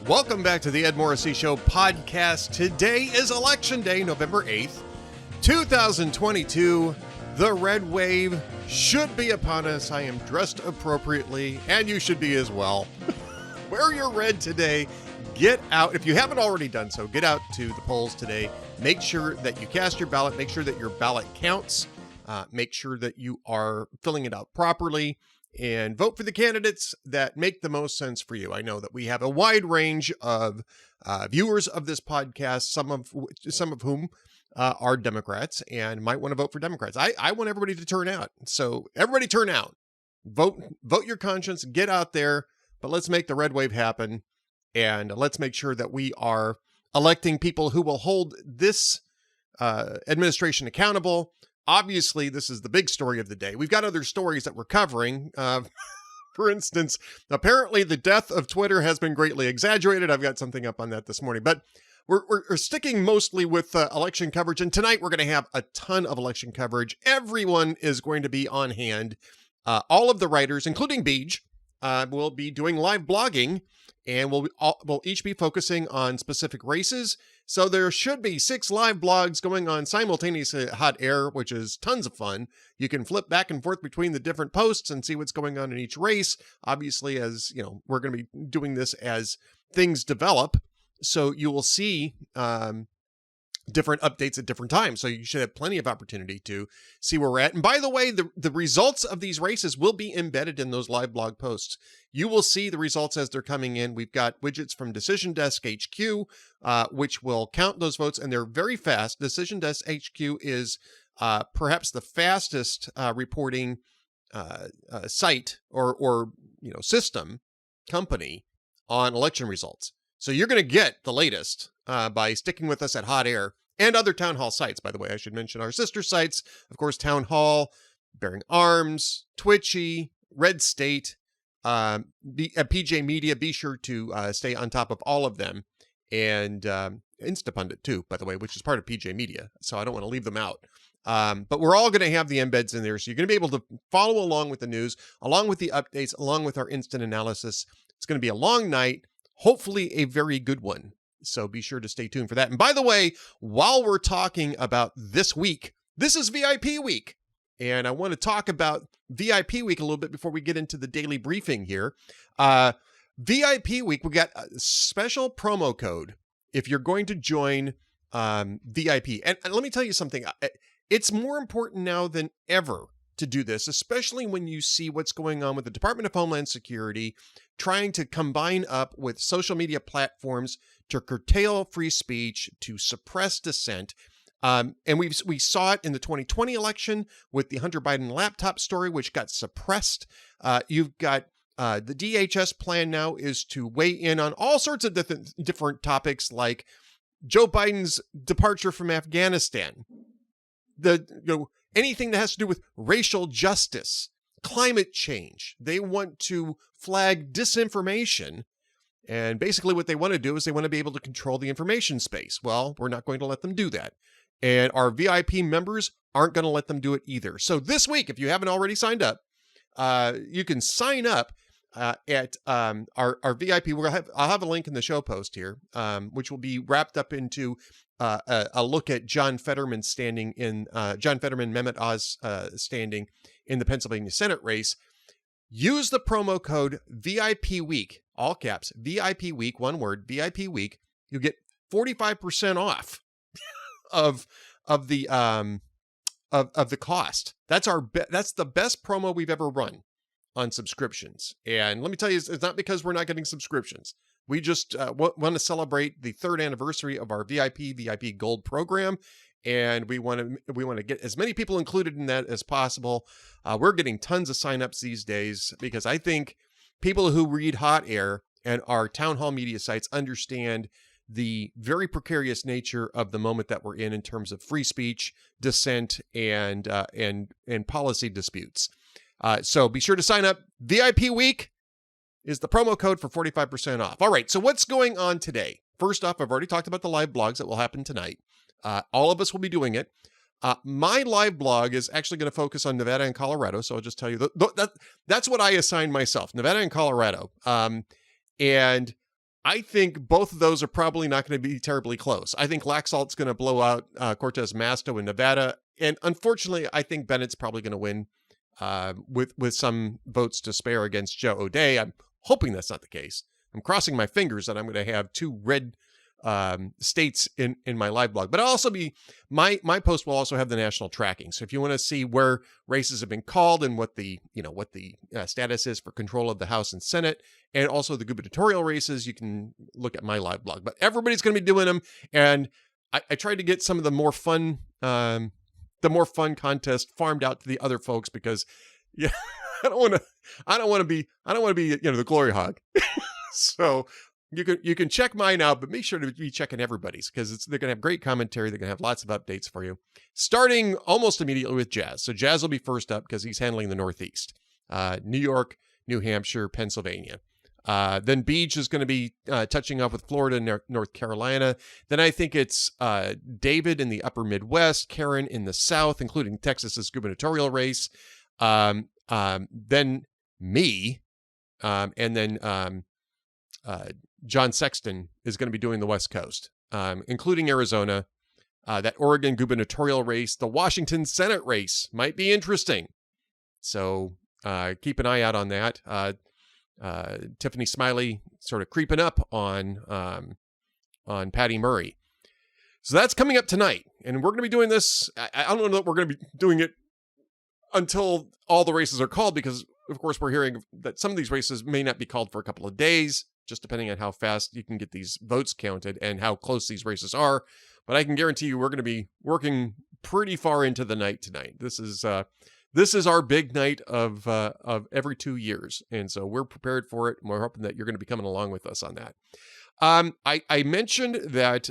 Welcome back to the Ed Morrissey Show podcast. Today is Election Day, November 8th, 2022. The red wave should be upon us. I am dressed appropriately, and you should be as well. Wear your red today. Get out. If you haven't already done so, get out to the polls today. Make sure that you cast your ballot. Make sure that your ballot counts. Make sure that you are filling it out properly. And vote for the candidates that make the most sense for you. I know that we have a wide range of viewers of this podcast, some of whom are Democrats and might want to vote for Democrats. I want everybody to turn out. So everybody turn out. Vote your conscience. Get out there. But let's make the red wave happen. And let's make sure that we are electing people who will hold this administration accountable. Obviously, this is the big story of the day. We've got other stories that we're covering. For instance, apparently the death of Twitter has been greatly exaggerated. I've got something up on that this morning. But we're sticking mostly with election coverage. And tonight we're going to have a ton of election coverage. Everyone is going to be on hand. All of the writers, including Beej, will be doing live blogging. And we'll each be focusing on specific races. So there should be 6 live blogs going on simultaneously at Hot Air, which is tons of fun. You can flip back and forth between the different posts and see what's going on in each race. Obviously, as you know, we're going to be doing this as things develop. So you will see different updates at different times. So you should have plenty of opportunity to see where we're at. And by the way, the results of these races will be embedded in those live blog posts. You will see the results as they're coming in. We've got widgets from Decision Desk HQ, which will count those votes, and they're very fast. Decision Desk HQ is perhaps the fastest reporting site or system company on election results. So you're going to get the latest by sticking with us at Hot Air and other town hall sites. By the way, I should mention our sister sites, of course, Town Hall, Bearing Arms, Twitchy, Red State, PJ Media. Be sure to stay on top of all of them, and Instapundit too, by the way, which is part of PJ Media. So I don't want to leave them out. But we're all going to have the embeds in there, so you're going to be able to follow along with the news, along with the updates, along with our instant analysis. It's going to be a long night. Hopefully a very good one. So be sure to stay tuned for that. And by the way, while we're talking about this week, this is VIP week. And I want to talk about VIP week a little bit before we get into the daily briefing here. VIP week, we got a special promo code if you're going to join VIP. And let me tell you something. It's more important now than ever to do this, especially when you see what's going on with the Department of Homeland Security trying to combine up with social media platforms to curtail free speech, to suppress dissent. And we saw it in the 2020 election with the Hunter Biden laptop story, which got suppressed. You've got the DHS plan now is to weigh in on all sorts of different topics, like Joe Biden's departure from Afghanistan, anything that has to do with racial justice, climate change. They want to flag disinformation. And basically what they want to do is they want to be able to control the information space. Well, we're not going to let them do that. And our VIP members aren't going to let them do it either. So this week, if you haven't already signed up, you can sign up at our VIP. I'll have a link in the show post here, which will be wrapped up into a look at John Fetterman Mehmet Oz standing in the Pennsylvania Senate race. Use the promo code VIP Week, all caps, VIP Week, one word, VIP Week. You get 45% off of the cost. That's the best promo we've ever run on subscriptions. And let me tell you, it's not because we're not getting subscriptions. We just want to celebrate the 3rd anniversary of our VIP Gold program, and we want to get as many people included in that as possible. We're getting tons of signups these days because I think people who read Hot Air and our town hall media sites understand the very precarious nature of the moment that we're in terms of free speech, dissent, and policy disputes. So be sure to sign up. VIP Week is the promo code for 45% off. All right, so what's going on today? First off, I've already talked about the live blogs that will happen tonight. All of us will be doing it. My live blog is actually going to focus on Nevada and Colorado, so I'll just tell you that's what I assigned myself, Nevada and Colorado. And I think both of those are probably not going to be terribly close. I think Laxalt's going to blow out Cortez Masto in Nevada. And unfortunately, I think Bennett's probably going to win with some votes to spare against Joe O'Dea. I'm hoping that's not the case. I'm crossing my fingers that I'm going to have two red states in my live blog. But I'll also be, my post will also have the national tracking. So if you want to see where races have been called and what the status is for control of the House and Senate, and also the gubernatorial races, you can look at my live blog. But everybody's going to be doing them, and I tried to get some of the more fun contest farmed out to the other folks because, yeah, I don't want to be the glory hog. So you can check mine out, but make sure to be checking everybody's because they're going to have great commentary. They're going to have lots of updates for you, starting almost immediately with Jazz. So Jazz will be first up because he's handling the Northeast, New York, New Hampshire, Pennsylvania. Then Beach is going to be touching up with Florida and North Carolina. Then I think it's David in the upper Midwest, Karen in the South, including Texas's gubernatorial race. Then me, and then John Sexton is going to be doing the West Coast, including Arizona, that Oregon gubernatorial race, the Washington Senate race might be interesting. So keep an eye out on that. Tiffany Smiley sort of creeping up on Patty Murray. So that's coming up tonight. And we're going to be doing this. I don't know that we're going to be doing it until all the races are called because, of course, we're hearing that some of these races may not be called for a couple of days, just depending on how fast you can get these votes counted and how close these races are. But I can guarantee you we're going to be working pretty far into the night tonight. This is our big night of every 2 years. And so we're prepared for it. And we're hoping that you're going to be coming along with us on that. I mentioned that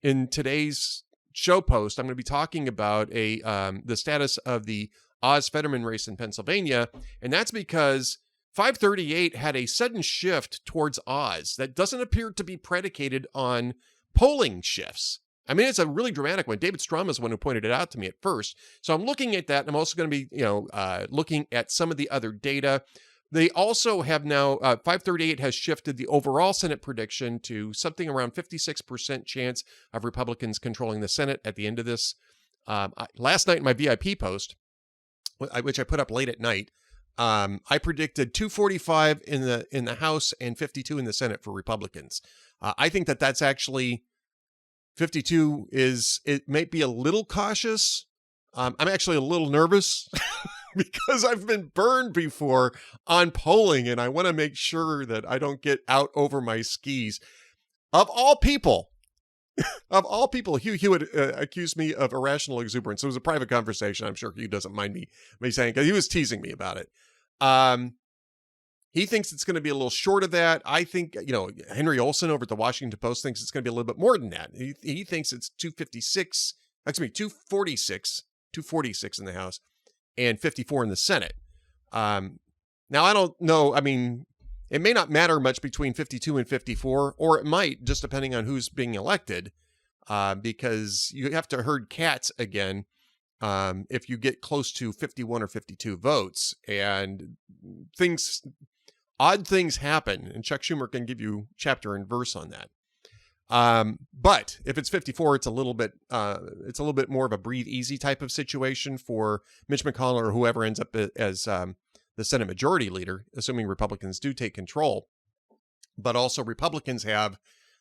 in today's show post, I'm going to be talking about the status of the Oz-Fetterman race in Pennsylvania. And that's because 538 had a sudden shift towards Oz that doesn't appear to be predicated on polling shifts. I mean, it's a really dramatic one. David Strum is the one who pointed it out to me at first. So I'm looking at that, and I'm also going to be, looking at some of the other data. They also have now, 538 has shifted the overall Senate prediction to something around 56% chance of Republicans controlling the Senate at the end of this. Last night in my VIP post, which I put up late at night, I predicted 245 in the House and 52 in the Senate for Republicans. I think that's actually 52 it may be a little cautious. I'm actually a little nervous because I've been burned before on polling, and I want to make sure that I don't get out over my skis. Of all people, Hugh Hewitt accused me of irrational exuberance. It was a private conversation. I'm sure Hugh doesn't mind me saying, because he was teasing me about it. He thinks it's going to be a little short of that. I think, Henry Olsen over at the Washington Post thinks it's going to be a little bit more than that. He thinks it's 246 in the House and 54 in the Senate. Now, I don't know. I mean, it may not matter much between 52 and 54, or it might, just depending on who's being elected, because you have to herd cats again if you get close to 51 or 52 votes, and odd things happen, and Chuck Schumer can give you chapter and verse on that. But if it's 54, it's a little bit more of a breathe easy type of situation for Mitch McConnell or whoever ends up as the Senate Majority Leader, assuming Republicans do take control. But also Republicans have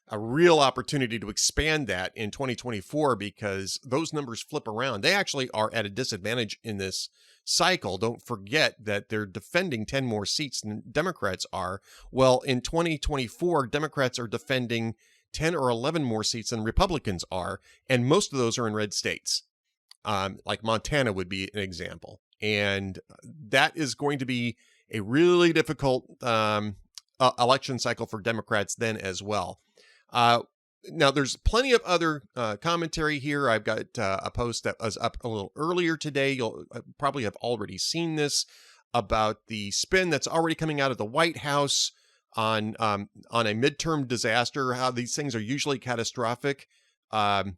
a real opportunity to expand that in 2024 because those numbers flip around. They actually are at a disadvantage in this cycle. Don't forget that they're defending 10 more seats than Democrats are. Well, in 2024, Democrats are defending 10 or 11 more seats than Republicans are, and most of those are in red states. Like Montana would be an example. And that is going to be a really difficult election cycle for Democrats then as well. Now, there's plenty of other commentary here. I've got a post that was up a little earlier today. You'll probably have already seen this about the spin that's already coming out of the White House on a midterm disaster, how these things are usually catastrophic. They're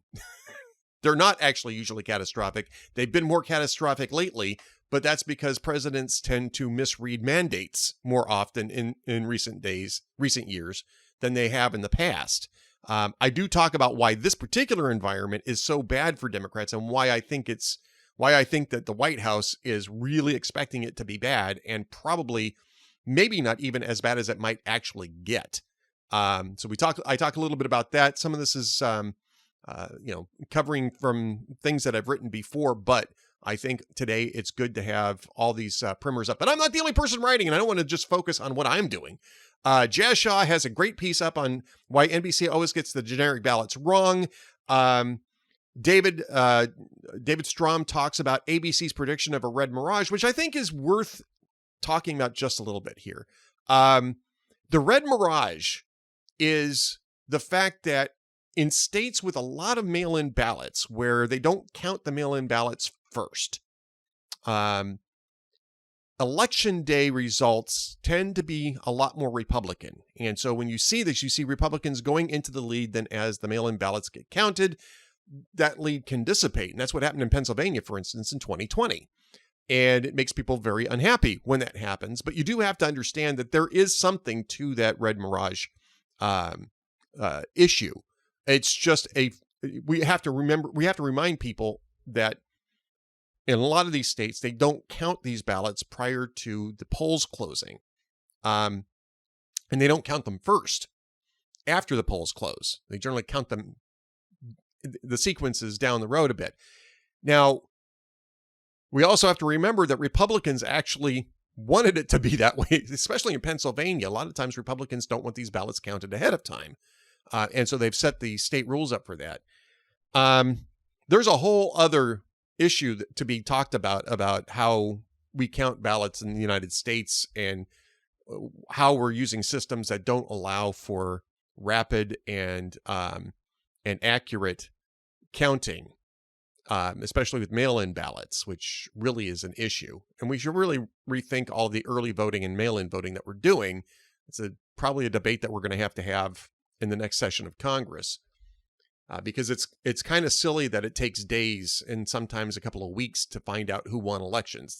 not actually usually catastrophic. They've been more catastrophic lately, but that's because presidents tend to misread mandates more often in recent years than they have in the past. I do talk about why this particular environment is so bad for Democrats and why I think that the White House is really expecting it to be bad and probably maybe not even as bad as it might actually get. So I talk a little bit about that. Some of this is, covering from things that I've written before, but I think today it's good to have all these primers up. But I'm not the only person writing, and I don't want to just focus on what I'm doing. Jazz Shaw has a great piece up on why NBC always gets the generic ballots wrong. David Strom talks about ABC's prediction of a red mirage, which I think is worth talking about just a little bit here. The red mirage is the fact that in states with a lot of mail-in ballots where they don't count the mail-in ballots first, election day results tend to be a lot more Republican. And so when you see this, you see Republicans going into the lead. Then as the mail-in ballots get counted, that lead can dissipate. And that's what happened in Pennsylvania, for instance, in 2020. And it makes people very unhappy when that happens. But you do have to understand that there is something to that red mirage issue. It's just we have to remind people that in a lot of these states, they don't count these ballots prior to the polls closing. And they don't count them first after the polls close. They generally count them, the sequences down the road a bit. Now, we also have to remember that Republicans actually wanted it to be that way, especially in Pennsylvania. A lot of times Republicans don't want these ballots counted ahead of time. And so they've set the state rules up for that. There's a whole other issue to be talked about how we count ballots in the United States and how we're using systems that don't allow for rapid and accurate counting, especially with mail-in ballots, which really is an issue. And we should really rethink all the early voting and mail-in voting that we're doing. It's probably a debate that we're going to have in the next session of Congress, because it's kind of silly that it takes days and sometimes a couple of weeks to find out who won elections.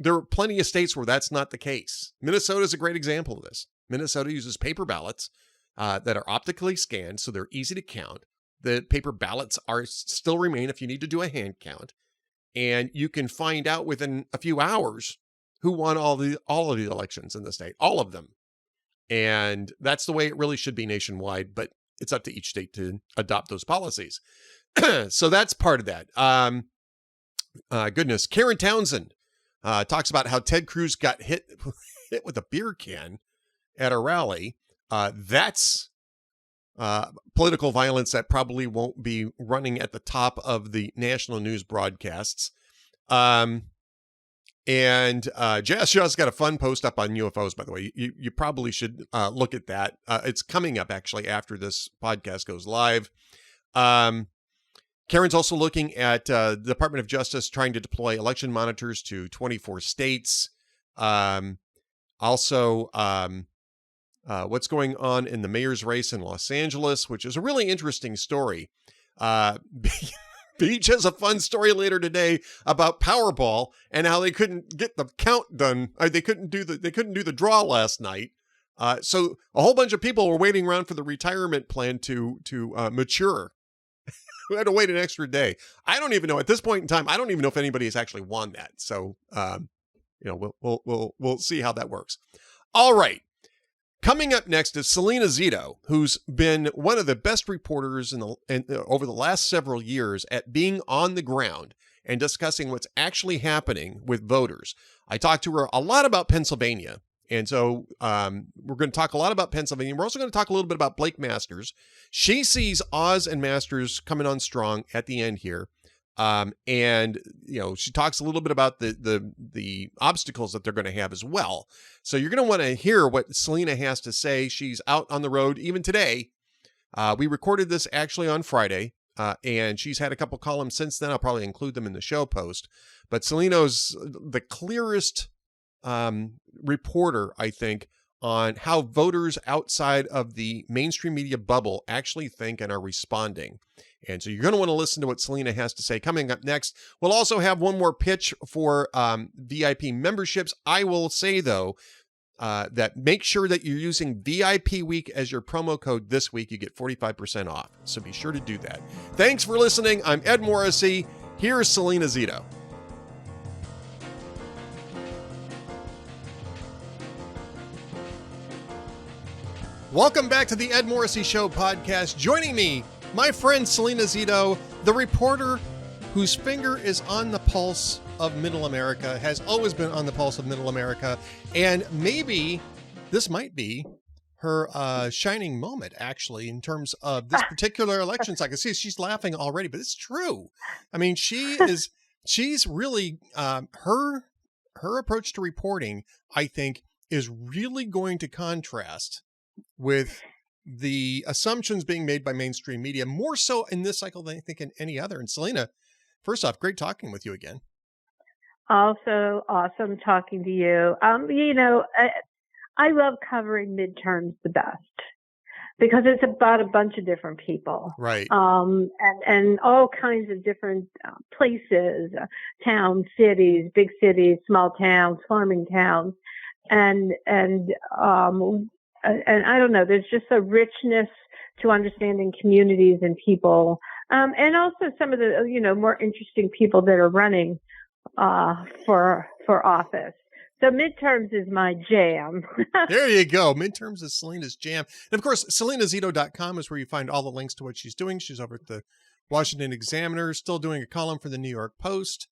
There are plenty of states where that's not the case. Minnesota is a great example of this. Minnesota uses paper ballots that are optically scanned, so they're easy to count. The paper ballots still remain if you need to do a hand count, and you can find out within a few hours who won all of the elections in the state, all of them. And that's the way it really should be nationwide, but it's up to each state to adopt those policies. So that's part of that. Goodness, Karen Townsend talks about how Ted Cruz got hit with a beer can at a rally. That's political violence that probably won't be running at the top of the national news broadcasts. And Jazz Shaw's got a fun post up on UFOs, by the way. You probably should look at that. It's coming up, actually, after this podcast goes live. Karen's also looking at the Department of Justice trying to deploy election monitors to 24 states. Also, what's going on in the mayor's race in Los Angeles, which is a really interesting story. Beach has a fun story later today about Powerball and how they couldn't get the count done. They couldn't do the draw last night. So a whole bunch of people were waiting around for the retirement plan to mature. We had to wait an extra day. I don't even know at this point in time. I don't even know if anybody has actually won that. So we'll see how that works. All right. Coming up next is Salena Zito, who's been one of the best reporters over the last several years at being on the ground and discussing what's actually happening with voters. I talked to her a lot about Pennsylvania, and so we're going to talk a lot about Pennsylvania. We're also going to talk a little bit about Blake Masters. She sees Oz and Masters coming on strong at the end here. And she talks a little bit about the obstacles that they're going to have as well. So you're going to want to hear what Salena has to say. She's out on the road even today. We recorded this actually on Friday, and she's had a couple columns since then. I'll probably include them in the show post. But Salena's the clearest reporter, I think, on how voters outside of the mainstream media bubble actually think and are responding. And so you're going to want to listen to what Salena has to say. Coming up next, we'll also have one more pitch for VIP memberships. I will say, though, that make sure that you're using VIP Week as your promo code this week. You get 45% off. So be sure to do that. Thanks for listening. I'm Ed Morrissey. Here's Salena Zito. Welcome back to the Ed Morrissey Show podcast. Joining me, my friend Salena Zito, the reporter whose finger is on the pulse of Middle America, has always been on the pulse of Middle America, and maybe this might be her shining moment, actually, in terms of this particular election cycle. See, she's laughing already, but it's true. I mean, she's really, her approach to reporting, I think, is really going to contrast with the assumptions being made by mainstream media, more so in this cycle than I think in any other. And Salena, first off, great talking with you again. Also awesome talking to you. I love covering midterms the best because it's about a bunch of different people. Right. And all kinds of different places, towns, cities, big cities, small towns, farming towns. And I don't know, there's just a richness to understanding communities and people. And also some of the, more interesting people that are running, for office. So midterms is my jam. There you go. Midterms is Salena's jam. And of course, SalenaZito.com is where you find all the links to what she's doing. She's over at the Washington Examiner, still doing a column for the New York Post.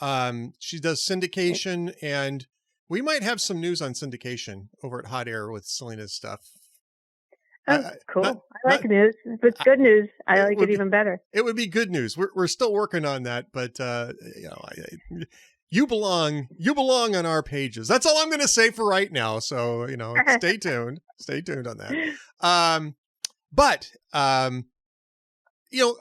She does syndication, and we might have some news on syndication over at Hot Air with Salena's stuff. Oh, cool. I like news. If it's good news, I like it even better. It would be good news. We're still working on that, but you belong on our pages. That's all I'm going to say for right now. So, stay tuned. Stay tuned on that. But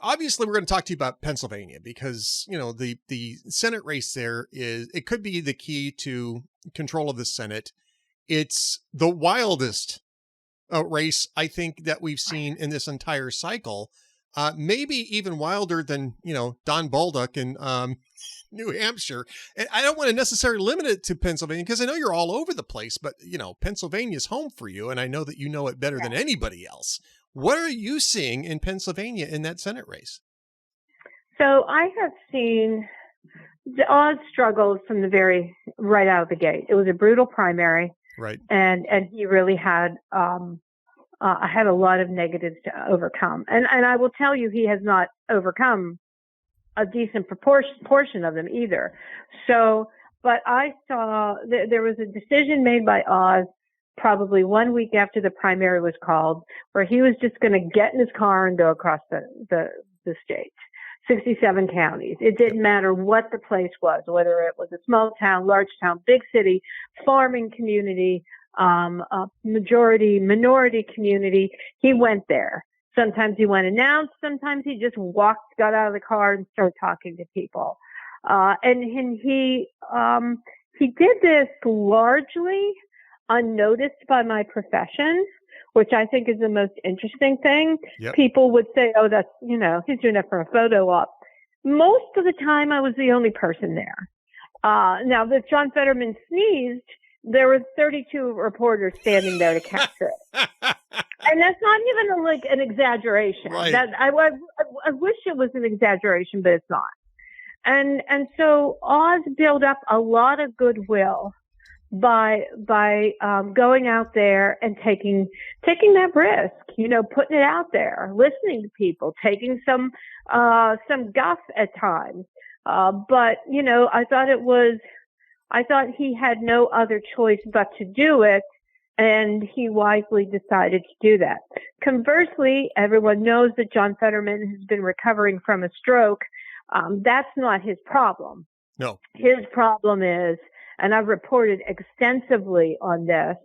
obviously we're going to talk to you about Pennsylvania because, the Senate race there it could be the key to control of the Senate. It's the wildest race, I think, that we've seen in this entire cycle. Maybe even wilder than, Don Bolduc in New Hampshire. And I don't want to necessarily limit it to Pennsylvania because I know you're all over the place, but, Pennsylvania's home for you. And I know that you know it better than anybody else. What are you seeing in Pennsylvania in that Senate race? So I have seen the Oz struggles from right out of the gate. It was a brutal primary. Right. And he really had a lot of negatives to overcome. And I will tell you, he has not overcome a decent portion of them either. So, but I saw there was a decision made by Oz probably 1 week after the primary was called, where he was just going to get in his car and go across the state. 67 counties. It didn't matter what the place was, whether it was a small town, large town, big city, farming community, minority community. He went there. Sometimes he went announced. Sometimes he just got out of the car and started talking to people. And he did this largely unnoticed by my profession, which I think is the most interesting thing. Yep. People would say, oh, that's, he's doing that for a photo op. Most of the time I was the only person there. Now that John Fetterman sneezed, there were 32 reporters standing there to capture it. And that's not even an exaggeration. Right. I wish it was an exaggeration, but it's not. And so Oz built up a lot of goodwill by going out there and taking that risk, putting it out there, listening to people, taking some guff at times. But I thought he had no other choice but to do it, and he wisely decided to do that. Conversely, everyone knows that John Fetterman has been recovering from a stroke. That's not his problem. No. His problem is, and I've reported extensively on this,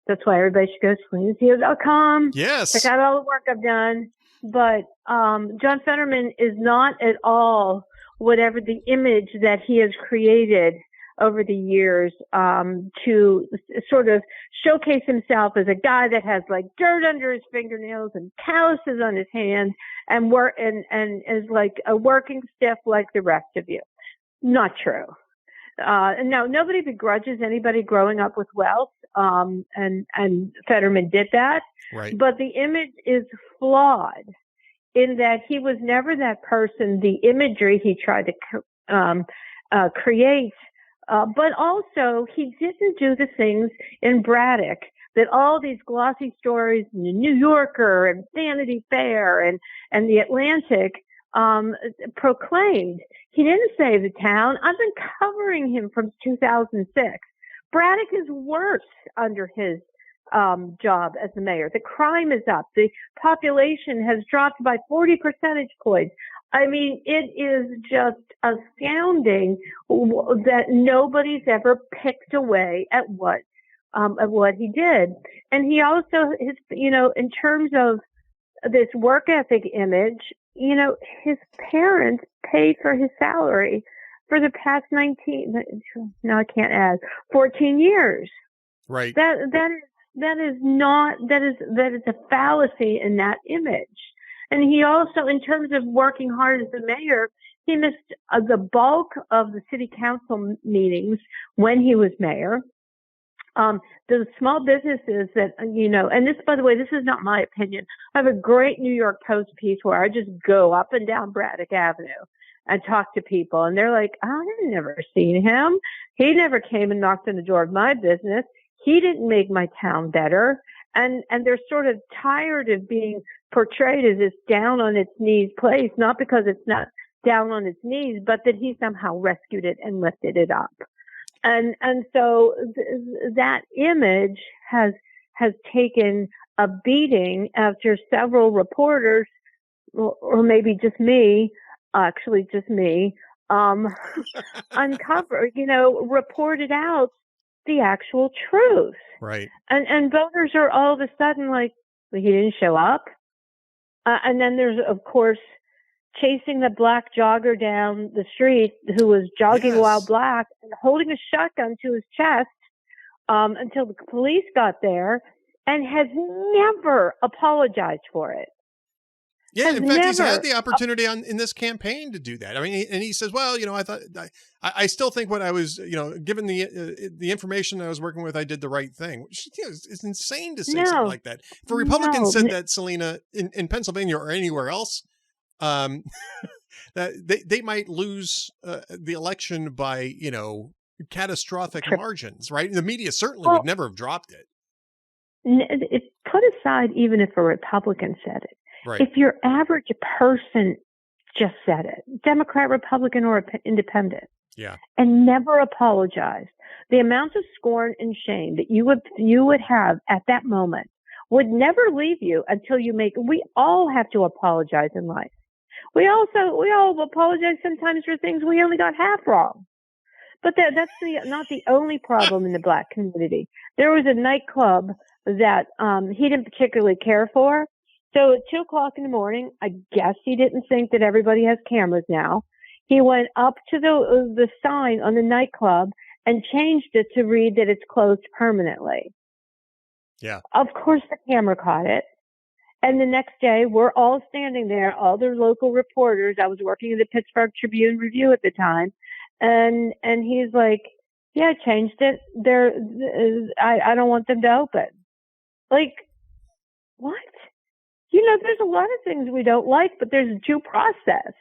that's why everybody should go to SalenaZito.com. Yes. Check out all the work I've done. But John Fetterman is not at all whatever the image that he has created over the years to sort of showcase himself as a guy that has like dirt under his fingernails and calluses on his hands and is like a working stiff like the rest of you. Not true. No, nobody begrudges anybody growing up with wealth, and Fetterman did that. Right. But the image is flawed in that he was never that person. The imagery he tried to create, but also he didn't do the things in Braddock that all these glossy stories in the New Yorker and Vanity Fair and the Atlantic proclaimed. He didn't save the town. I've been covering him from 2006. Braddock is worse under his job as the mayor. The crime is up. The population has dropped by 40 percentage points. I mean, it is just astounding that nobody's ever picked away at what he did. And he also, in terms of this work ethic image, his parents paid for his salary for the past 14 years. Right. That is a fallacy in that image. And he also, in terms of working hard as the mayor, he missed the bulk of the city council meetings when he was mayor. The small businesses that, and this, by the way, this is not my opinion. I have a great New York Post piece where I just go up and down Braddock Avenue and talk to people. And they're like, I've never seen him. He never came and knocked on the door of my business. He didn't make my town better. And they're sort of tired of being portrayed as this down on its knees place, not because it's not down on its knees, but that he somehow rescued it and lifted it up. And so that image has taken a beating after several reporters, or maybe just me, reported out the actual truth. Right. And voters are all of a sudden like, well, he didn't show up. And then there's, of course, chasing the black jogger down the street who was jogging while black and holding a shotgun to his chest until the police got there, and has never apologized for it. Yeah, in fact, he's had the opportunity in this campaign to do that. I mean, and he says, well, I still think what I was, given the information I was working with, I did the right thing, which is insane to say something like that. If a Republican said that, Salena, in Pennsylvania or anywhere else, that they might lose the election by, catastrophic margins, right? The media certainly would never have dropped it. Put aside even if a Republican said it. Right. If your average person just said it, Democrat, Republican, or independent, and never apologized, the amount of scorn and shame that you would have at that moment would never leave you until we all have to apologize in life. We all apologize sometimes for things we only got half wrong. But that's not the only problem in the black community. There was a nightclub that he didn't particularly care for. So at 2:00 in the morning, I guess he didn't think that everybody has cameras now. He went up to the sign on the nightclub and changed it to read that it's closed permanently. Yeah. Of course the camera caught it. And the next day, we're all standing there, all the local reporters. I was working in the Pittsburgh Tribune Review at the time. And he's like, yeah, I changed it. I don't want them to open. Like, what? There's a lot of things we don't like, but there's due process.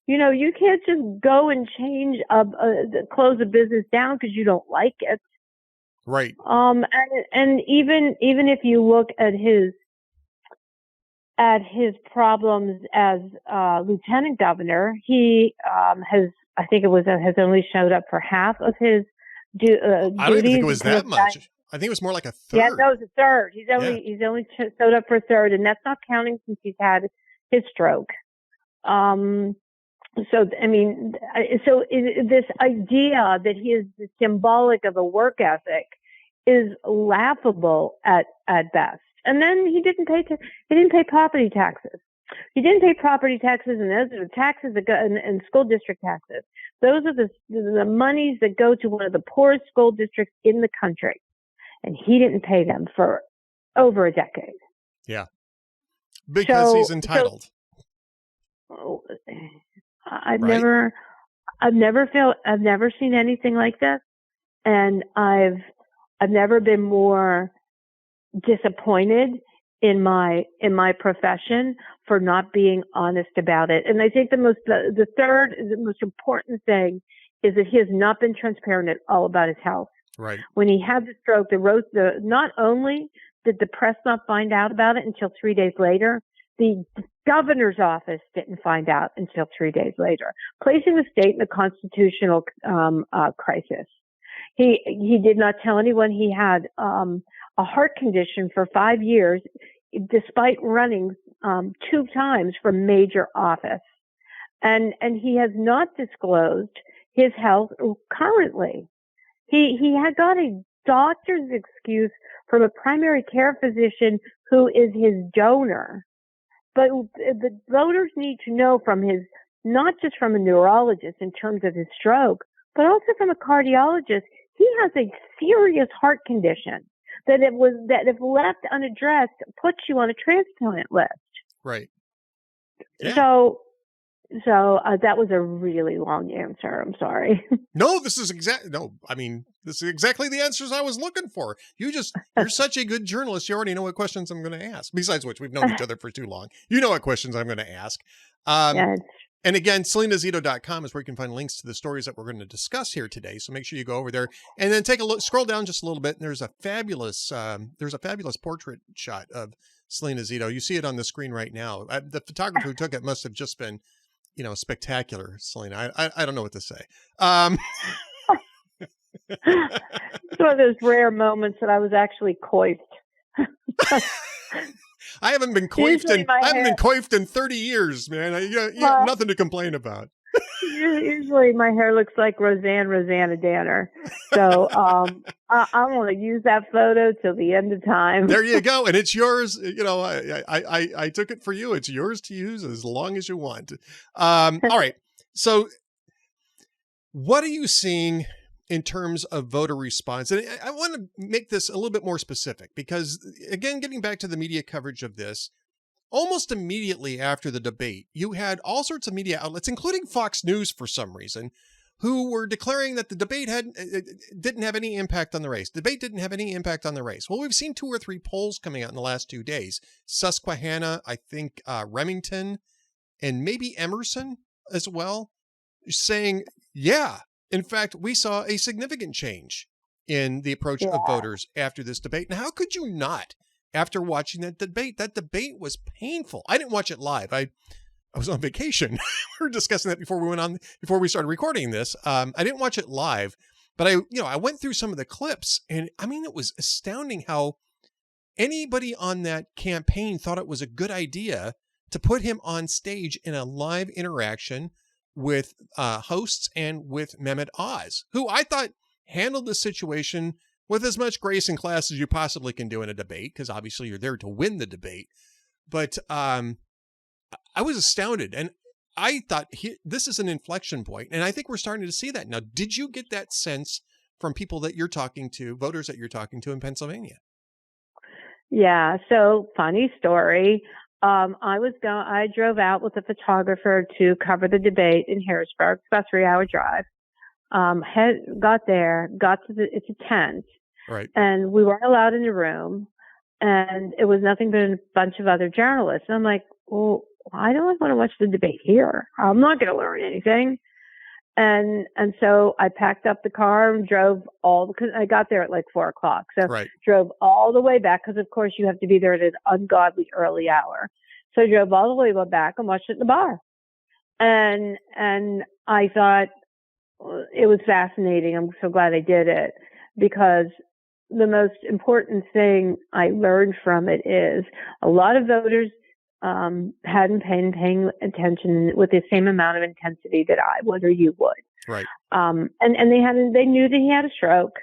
You can't just go and change close a business down because you don't like it. Right. And even if you look at his problems as lieutenant governor, he has only showed up for half of his duties. I don't even think it was that much. I think it was more like a third. Yeah, no, it was a third. He's only showed up for a third, and that's not counting since he's had his stroke. This idea that he is symbolic of a work ethic is laughable at best. And then he didn't pay property taxes. He didn't pay property taxes, and those are the taxes that go and school district taxes. Those are the monies that go to one of the poorest school districts in the country. And he didn't pay them for over a decade. Yeah. Because he's entitled. I've never I've never seen anything like this, and I've never been more disappointed in my profession for not being honest about it. And I think the most important thing is that he has not been transparent at all about his health. Right. When he had the stroke, not only did the press not find out about it until 3 days later, the governor's office didn't find out until 3 days later, placing the state in a constitutional crisis. He did not tell anyone he had a heart condition for 5 years, despite running 2 times for major office, and he has not disclosed his health currently. He had got a doctor's excuse from a primary care physician who is his donor. But the voters need to know not just from a neurologist in terms of his stroke, but also from a cardiologist. He has a serious heart condition that if left unaddressed, puts you on a transplant list. Right. Yeah. So that was a really long answer. I'm sorry. No, this is exactly the answers I was looking for. You're such a good journalist. You already know what questions I'm going to ask. Besides which, we've known each other for too long. You know what questions I'm going to ask. Yes. And again, SalenaZito.com is where you can find links to the stories that we're going to discuss here today. So make sure you go over there and then take a look, scroll down just a little bit. And there's a fabulous portrait shot of Salena Zito. You see it on the screen right now. The photographer who took it must have just been, spectacular, Salena. I don't know what to say. It's one of those rare moments that I was actually coiffed. I haven't been coiffed in 30 years, man. You got nothing to complain about. Usually my hair looks like Rosanna Danner. So I want to use that photo till the end of time. There you go. And it's yours. I took it for you. It's yours to use as long as you want. All right. So what are you seeing in terms of voter response? And I want to make this a little bit more specific because, again, getting back to the media coverage of this, almost immediately after the debate, you had all sorts of media outlets, including Fox News for some reason, who were declaring that the debate didn't have any impact on the race. The debate didn't have any impact on the race. Well, we've seen 2 or 3 polls coming out in the last 2 days. Susquehanna, I think Remington, and maybe Emerson as well, saying, yeah, in fact, we saw a significant change in the approach of voters after this debate. And how could you not, after watching that debate? That debate was painful. I didn't watch it live. I was on vacation. We were discussing that before we started recording this. I didn't watch it live, but I went through some of the clips, and I mean, it was astounding how anybody on that campaign thought it was a good idea to put him on stage in a live interaction with hosts and with Mehmet Oz, who I thought handled the situation with as much grace and class as you possibly can do in a debate, because obviously you're there to win the debate. But I was astounded, and I thought this is an inflection point, and I think we're starting to see that now. Did you get that sense from people that you're talking to, voters that you're talking to in Pennsylvania? Yeah. So funny story. I drove out with a photographer to cover the debate in Harrisburg. It's about a 3-hour drive. It's a tent. Right. And we weren't allowed in the room, and it was nothing but a bunch of other journalists. And I'm like, well, why do I want to watch the debate here? I'm not going to learn anything. And so I packed up the car and because I got there at like 4:00. So drove all the way back, because of course you have to be there at an ungodly early hour. So I drove all the way back and watched it in the bar. And I thought it was fascinating. I'm so glad I did it, because the most important thing I learned from it is a lot of voters hadn't been paying attention with the same amount of intensity that I would or you would. Right. And they knew that he had a stroke.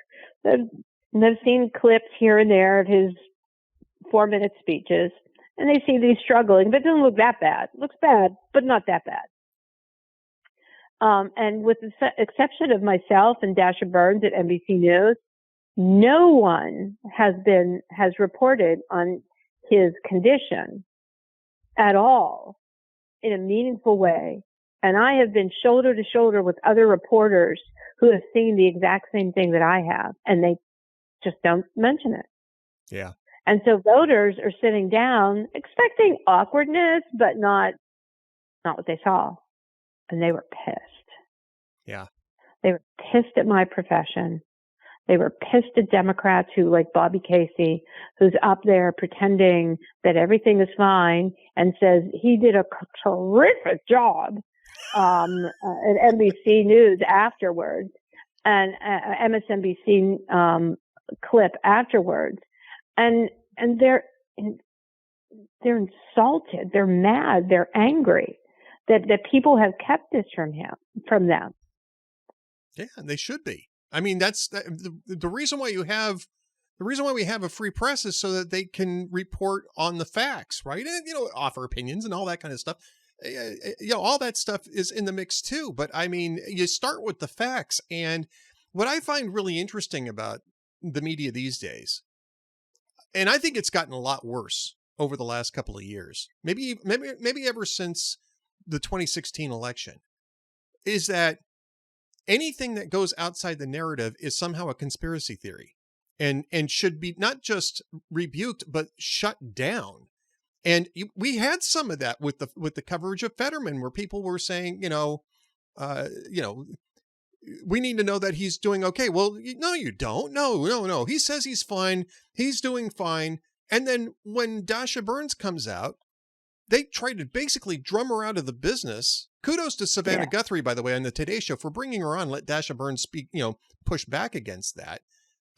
They've seen clips here and there of his 4-minute speeches, and they see that he's struggling, but it doesn't look that bad. It looks bad, but not that bad. And with the exception of myself and Dasha Burns at NBC News, no one has reported on his condition at all in a meaningful way And I have been shoulder to shoulder with other reporters who have seen the exact same thing that I have, and they just don't mention it. Yeah. And so voters are sitting down expecting awkwardness, but not what they saw. And they were pissed. Yeah. They were pissed at my profession. They were pissed at Democrats who, like Bobby Casey, who's up there pretending that everything is fine and says he did a terrific job at NBC News afterwards and MSNBC clip afterwards. And they're insulted. They're mad. They're angry that people have kept this from them. Yeah, they should be. I mean, that's the reason why we have a free press is so that they can report on the facts, right? And, offer opinions and all that kind of stuff. All that stuff is in the mix too. But I mean, you start with the facts. And what I find really interesting about the media these days, and I think it's gotten a lot worse over the last couple of years, maybe ever since the 2016 election, is that anything that goes outside the narrative is somehow a conspiracy theory and should be not just rebuked, but shut down. And we had some of that with the coverage of Fetterman, where people were saying, we need to know that he's doing okay. Well, no, you don't. No. He says he's fine. He's doing fine. And then when Dasha Burns comes out, they try to basically drum her out of the business. Kudos to Savannah Guthrie, by the way, on the Today Show for bringing her on, let Dasha Burns speak, push back against that.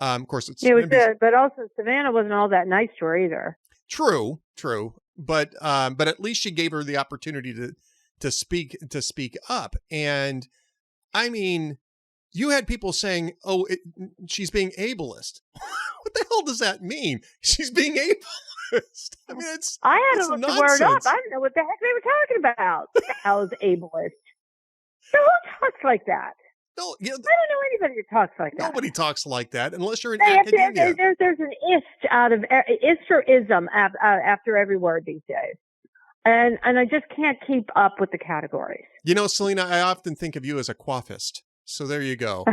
Of course, it was good, but also Savannah wasn't all that nice to her either. True. But at least she gave her the opportunity to speak up. And I mean, you had people saying, "Oh, she's being ableist." What the hell does that mean? She's being ableist. I mean, I had to look the word up. I didn't know what the heck they were talking about. What the hell is ableist? So who talks like that? No, I don't know anybody who talks like that. Nobody talks like that unless you're in academia. There's an ist out of ist or ism after every word these days. And I just can't keep up with the categories. Salena, I often think of you as a coiffist. So there you go.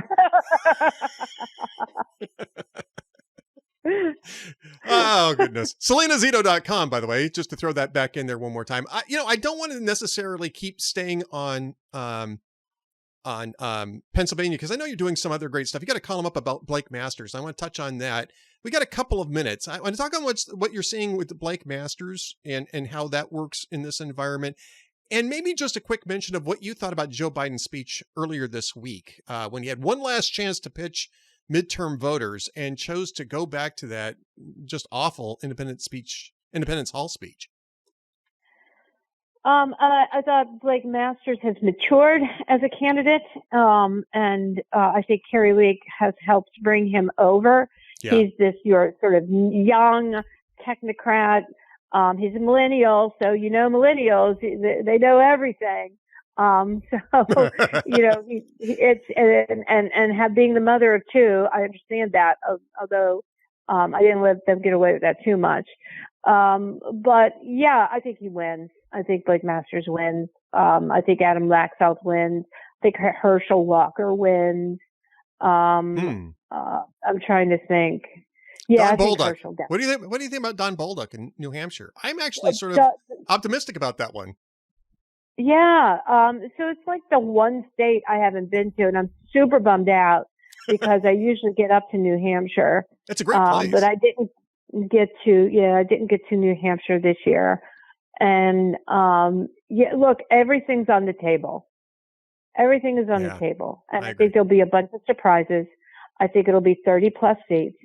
Oh, goodness. SalenaZito.com, by the way, just to throw that back in there one more time. I don't want to necessarily keep staying on Pennsylvania, because I know you're doing some other great stuff. You got a column up about Blake Masters. I want to touch on that. We got a couple of minutes. I want to talk on what you're seeing with the Blake Masters and how that works in this environment. And maybe just a quick mention of what you thought about Joe Biden's speech earlier this week, when he had one last chance to pitch midterm voters and chose to go back to that just awful Independence Hall speech. I thought Blake Masters has matured as a candidate, and I think Carrie Lake has helped bring him over. Yeah. He's your sort of young technocrat. He's a millennial, so millennials, they know everything. Being the mother of two, I understand that, although I didn't let them get away with that too much. But yeah, I think he wins. I think Blake Masters wins. I think Adam Laxalt wins. I think Herschel Walker wins. I'm trying to think. Yeah, Don Bolduc. What do you think about Don Bolduc in New Hampshire? I'm actually sort of optimistic about that one. Yeah. So it's like the one state I haven't been to, and I'm super bummed out because I usually get up to New Hampshire. That's a great place. But I didn't get to New Hampshire this year. And look, everything's on the table. Everything is on the table. And I think there'll be a bunch of surprises. I think it'll be 30 plus seats.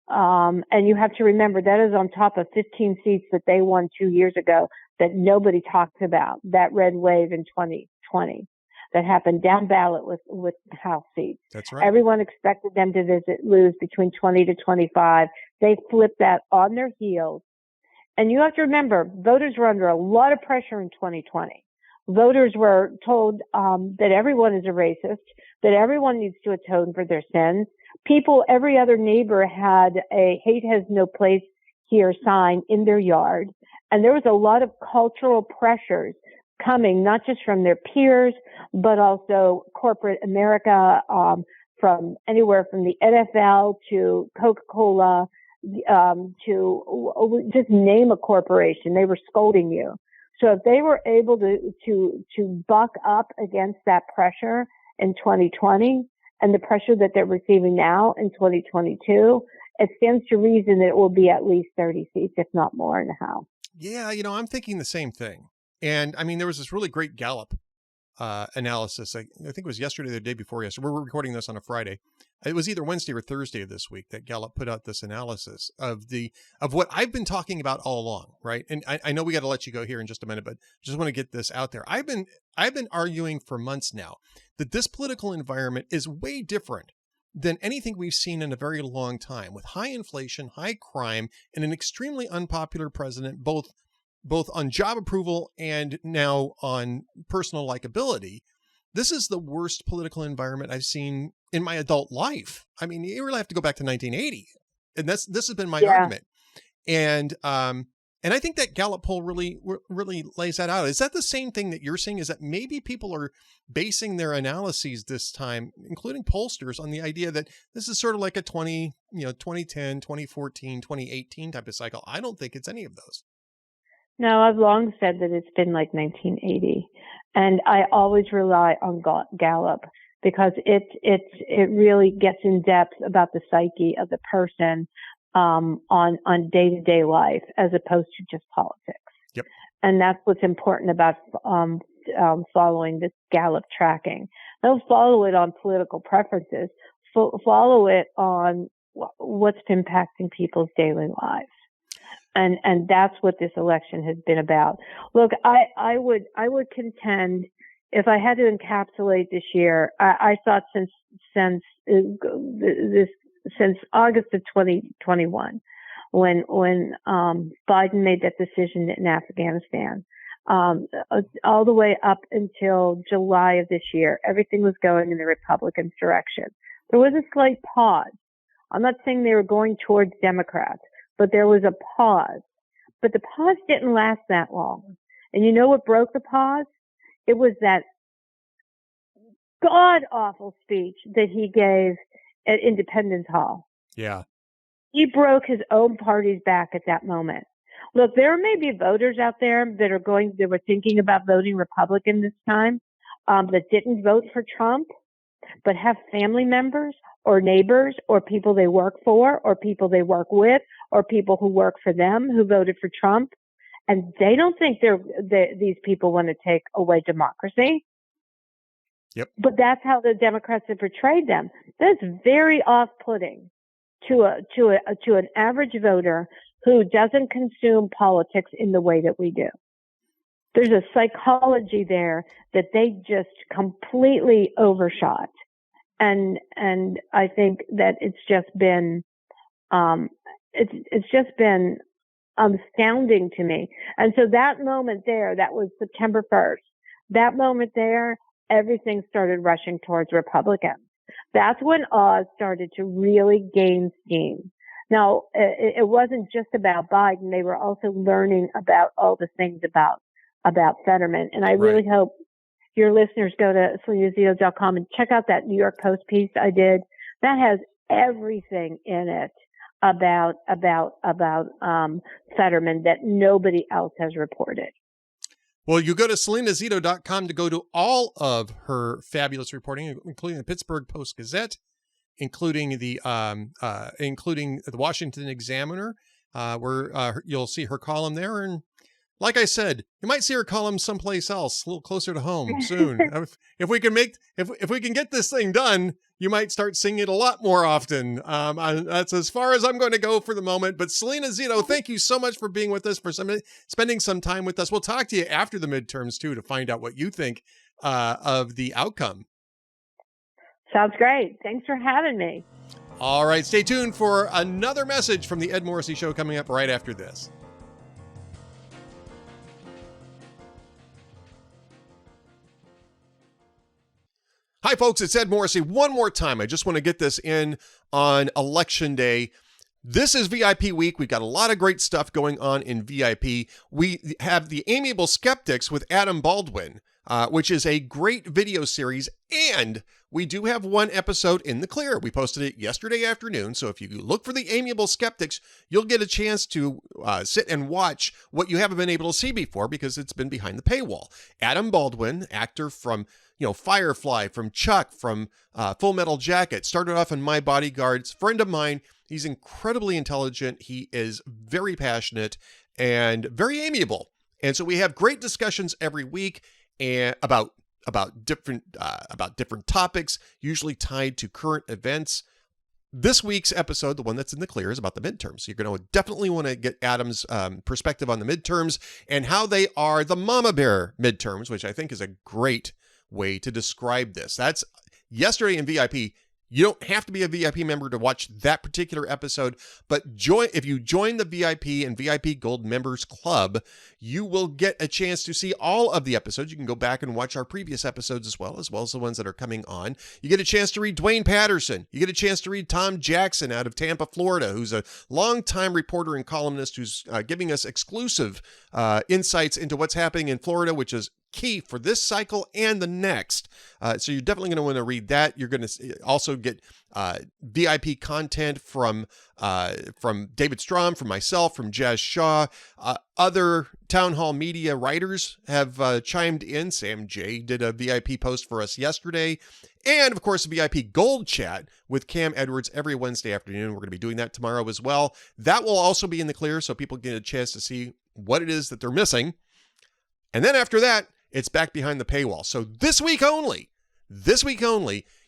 And you have to remember that is on top of 15 seats that they won 2 years ago that nobody talked about, that red wave in 2020 that happened down ballot with House seats. That's right. Everyone expected them to lose between 20 to 25. They flipped that on their heels. And you have to remember, voters were under a lot of pressure in 2020. Voters were told that everyone is a racist, that everyone needs to atone for their sins. Every other neighbor had a hate has no place here sign in their yard. And there was a lot of cultural pressures coming, not just from their peers, but also corporate America, from anywhere from the NFL to Coca-Cola, to just name a corporation. They were scolding you. So if they were able to buck up against that pressure in 2020 and the pressure that they're receiving now in 2022, it stands to reason that it will be at least 30 seats, if not more, in the House. Yeah, I'm thinking the same thing. And I mean, there was this really great Gallup analysis. I think it was yesterday or the day before yesterday. We're recording this on a Friday. It was either Wednesday or Thursday of this week that Gallup put out this analysis of what I've been talking about all along, right? And I know we got to let you go here in just a minute, but just want to get this out there. I've been arguing for months now that this political environment is way different than anything we've seen in a very long time, with high inflation, high crime, and an extremely unpopular president, both on job approval and now on personal likability. This is the worst political environment I've seen in my adult life. I mean, you really have to go back to 1980. And this has been my argument. And I think that Gallup poll really lays that out. Is that the same thing that you're saying? Is that maybe people are basing their analyses this time, including pollsters, on the idea that this is sort of like a 2010, 2014, 2018 type of cycle? I don't think it's any of those. No, I've long said that it's been like 1980, and I always rely on Gallup because it really gets in depth about the psyche of the person on day-to-day life as opposed to just politics. Yep. And that's what's important about following this Gallup tracking. Don't follow it on political preferences. Follow it on what's impacting people's daily lives. And that's what this election has been about. Look, I would contend, if I had to encapsulate this year, I thought since August of 2021, when Biden made that decision in Afghanistan, all the way up until July of this year, everything was going in the Republicans' direction. There was a slight pause. I'm not saying they were going towards Democrats, but there was a pause. But the pause didn't last that long. And you know what broke the pause? It was that god-awful speech that he gave at Independence Hall. Yeah. He broke his own party's back at that moment. Look, there may be voters out there that were thinking about voting Republican this time, that didn't vote for Trump, but have family members or neighbors or people they work for or people they work with or people who work for them who voted for Trump. And they don't think these people want to take away democracy. Yep. But that's how the Democrats have portrayed them. That's very off-putting to an average voter who doesn't consume politics in the way that we do. There's a psychology there that they just completely overshot. And I think that it's just been astounding to me. And so that moment there, that was September 1st, that moment there, everything started rushing towards Republicans. That's when Oz started to really gain steam. Now, it wasn't just about Biden. They were also learning about all the things about Fetterman. And I really hope your listeners go to SelenaZito.com and check out that New York Post piece I did. That has everything in it about Fetterman that nobody else has reported. Well, you go to SelenaZito.com to go to all of her fabulous reporting, including the Pittsburgh Post-Gazette, including the Washington Examiner, where you'll see her column there. And like I said, you might see her column someplace else, a little closer to home soon. If we can get this thing done, you might start seeing it a lot more often. That's as far as I'm going to go for the moment. But Salena Zito, thank you so much for being with us, for spending some time with us. We'll talk to you after the midterms too, to find out what you think of the outcome. Sounds great. Thanks for having me. All right. Stay tuned for another message from the Ed Morrissey Show coming up right after this. Hi, folks. It's Ed Morrissey. One more time, I just want to get this in on Election Day. This is VIP week. We've got a lot of great stuff going on in VIP. We have the Amiable Skeptics with Adam Baldwin, which is a great video series, and we do have one episode in the clear. We posted it yesterday afternoon, so if you look for the Amiable Skeptics, you'll get a chance to sit and watch what you haven't been able to see before because it's been behind the paywall. Adam Baldwin, actor from Firefly, from Chuck, from Full Metal Jacket, started off in My Bodyguards, friend of mine. He's incredibly intelligent. He is very passionate and very amiable. And so we have great discussions every week and about different topics, usually tied to current events. This week's episode, the one that's in the clear, is about the midterms. You're going to definitely want to get Adam's perspective on the midterms and how they are the mama bear midterms, which I think is a great way to describe this. That's yesterday in VIP. You don't have to be a VIP member to watch that particular episode, but if you join the VIP and VIP Gold Members Club, you will get a chance to see all of the episodes. You can go back and watch our previous episodes as well as the ones that are coming on. You get a chance to read Dwayne Patterson. You get a chance to read Tom Jackson out of Tampa, Florida, who's a longtime reporter and columnist who's giving us exclusive insights into what's happening in Florida, which is key for this cycle and the next. So you're definitely going to want to read that. You're going to also get VIP content from David Strom, from myself, from Jazz Shaw. Other Town Hall Media writers have chimed in. Sam J did a VIP post for us yesterday. And of course, VIP Gold Chat with Cam Edwards every Wednesday afternoon. We're going to be doing that tomorrow as well. That will also be in the clear so people get a chance to see what it is that they're missing. And then after that, it's back behind the paywall. So this week only,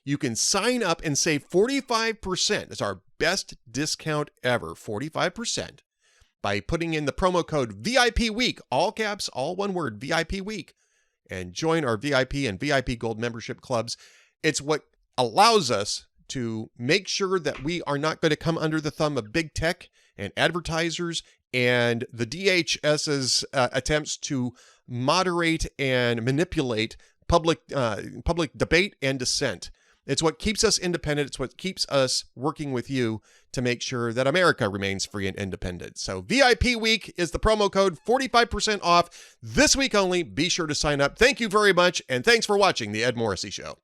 you can sign up and save 45%. It's our best discount ever, 45%, by putting in the promo code VIP Week, all caps, all one word, VIP Week, and join our VIP and VIP Gold membership clubs. It's what allows us to make sure that we are not going to come under the thumb of big tech and advertisers and the DHS's attempts to moderate and manipulate public debate and dissent. It's what keeps us independent. It's what keeps us working with you to make sure that America remains free and independent. So VIP Week is the promo code, 45% off this week only. Be sure to sign up. Thank you very much, and thanks for watching The Ed Morrissey Show.